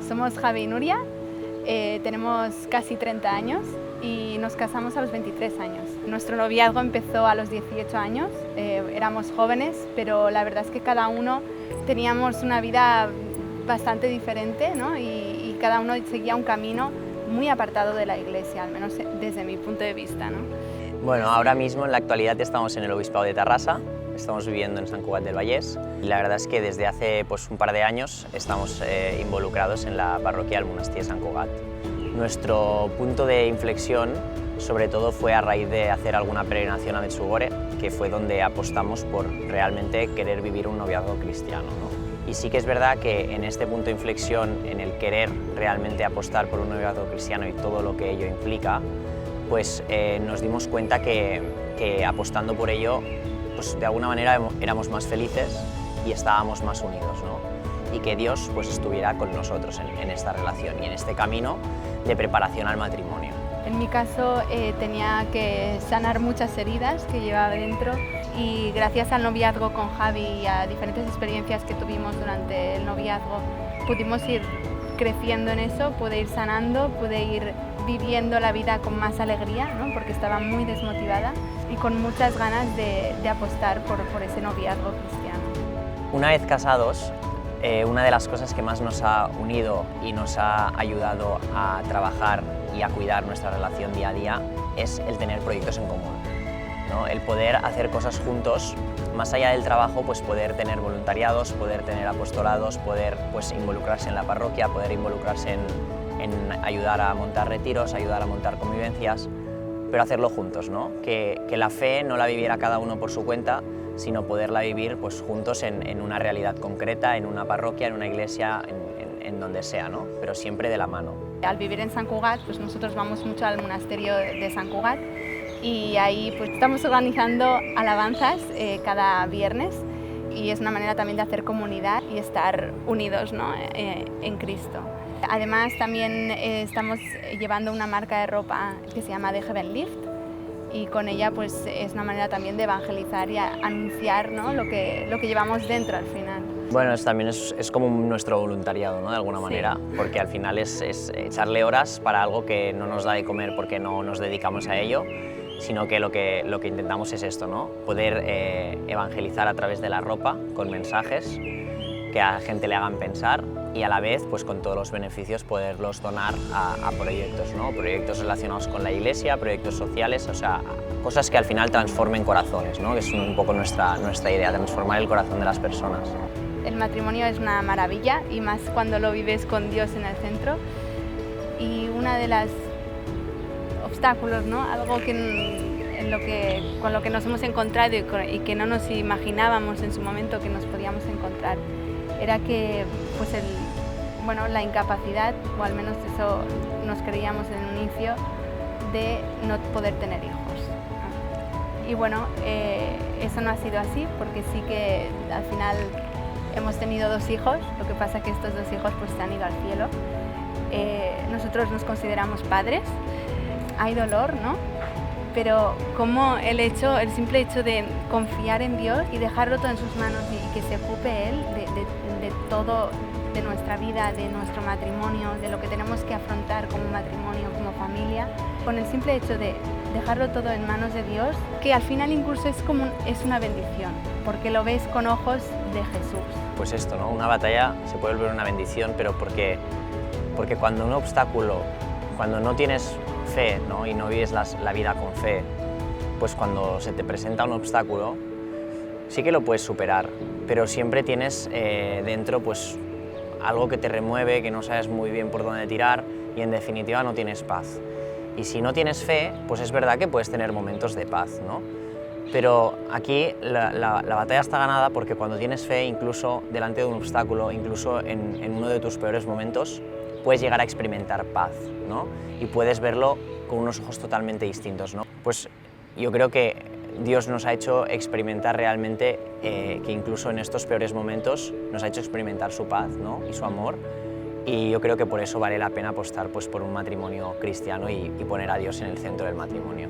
Somos Javi y Nuria, tenemos casi 30 años y nos casamos a los 23 años. Nuestro noviazgo empezó a los 18 años, éramos jóvenes, pero la verdad es que cada uno teníamos una vida bastante diferente, ¿no? y cada uno seguía un camino muy apartado de la iglesia, al menos desde mi punto de vista, ¿no? Bueno, ahora mismo en la actualidad estamos en el Obispado de Tarrasa, estamos viviendo en Sant Cugat del Vallès y la verdad es que desde hace un par de años estamos involucrados en la parroquia del Monestir de Sant Cugat. Nuestro punto de inflexión sobre todo fue a raíz de hacer alguna peregrinación a Medjugorje, que fue donde apostamos por realmente querer vivir un noviazgo cristiano, ¿no? Y sí que es verdad que en este punto de inflexión, en el querer realmente apostar por un noviazgo cristiano y todo lo que ello implica, pues nos dimos cuenta que apostando por ello, pues de alguna manera éramos más felices y estábamos más unidos, ¿no? Y que Dios pues estuviera con nosotros en esta relación y en este camino de preparación al matrimonio. En mi caso tenía que sanar muchas heridas que llevaba dentro y gracias al noviazgo con Javi y a diferentes experiencias que tuvimos durante el noviazgo pudimos ir creciendo en eso, pude ir sanando, pude ir viviendo la vida con más alegría, ¿no? Porque estaba muy desmotivada y con muchas ganas de apostar por ese noviazgo cristiano. Una vez casados, una de las cosas que más nos ha unido y nos ha ayudado a trabajar y a cuidar nuestra relación día a día es el tener proyectos en común, ¿no? El poder hacer cosas juntos, más allá del trabajo, pues poder tener voluntariados, poder tener apostolados, poder pues involucrarse en la parroquia, poder involucrarse en ayudar a montar retiros, ayudar a montar convivencias, pero hacerlo juntos, ¿no? Que la fe no la viviera cada uno por su cuenta, sino poderla vivir pues juntos en una realidad concreta, en una parroquia, en una iglesia, en donde sea, ¿no? Pero siempre de la mano. Al vivir en Sant Cugat, pues nosotros vamos mucho al monasterio de Sant Cugat y ahí pues estamos organizando alabanzas cada viernes y es una manera también de hacer comunidad y estar unidos, ¿no? En Cristo. Además también estamos llevando una marca de ropa que se llama The Heaven Lift y con ella pues es una manera también de evangelizar y anunciar, ¿no? lo que llevamos dentro al final. Bueno, también es como nuestro voluntariado, ¿no? De alguna manera, porque al final es echarle horas para algo que no nos da de comer porque no nos dedicamos a ello, sino que lo que intentamos es esto, ¿no? Poder evangelizar a través de la ropa, con mensajes que a la gente le hagan pensar y a la vez, pues con todos los beneficios, poderlos donar a proyectos, ¿no? Proyectos relacionados con la iglesia, proyectos sociales, o sea, cosas que al final transformen corazones, ¿no? Que es un poco nuestra idea, transformar el corazón de las personas. El matrimonio es una maravilla y más cuando lo vives con Dios en el centro. Y una de las obstáculos, ¿no? Algo con lo que nos hemos encontrado y que no nos imaginábamos en su momento que nos podíamos encontrar, era que pues la incapacidad, o al menos eso nos creíamos en un inicio, de no poder tener hijos. Y bueno, eso no ha sido así, porque sí que al final hemos tenido 2 hijos, lo que pasa es que estos 2 hijos pues se han ido al cielo. Nosotros nos consideramos padres, hay dolor, ¿no? Pero como el simple hecho de confiar en Dios y dejarlo todo en sus manos y que se ocupe Él de todo, de nuestra vida, de nuestro matrimonio, de lo que tenemos que afrontar como matrimonio, como familia, con el simple hecho de dejarlo todo en manos de Dios, que al final incluso es una bendición, porque lo ves con ojos de Jesús. Pues esto, ¿no? Una batalla se puede volver una bendición, pero porque cuando un obstáculo, cuando no tienes fe, ¿no? Y no vives la vida con fe, pues cuando se te presenta un obstáculo, sí que lo puedes superar, pero siempre tienes dentro pues algo que te remueve, que no sabes muy bien por dónde tirar y en definitiva no tienes paz. Y si no tienes fe, pues es verdad que puedes tener momentos de paz, ¿no? Pero aquí la batalla está ganada porque cuando tienes fe, incluso delante de un obstáculo, incluso en uno de tus peores momentos, puedes llegar a experimentar paz, ¿no? Y puedes verlo con unos ojos totalmente distintos, ¿no? Pues yo creo que Dios nos ha hecho experimentar realmente que incluso en estos peores momentos nos ha hecho experimentar su paz, ¿no? Y su amor. Y yo creo que por eso vale la pena apostar pues, por un matrimonio cristiano y poner a Dios en el centro del matrimonio.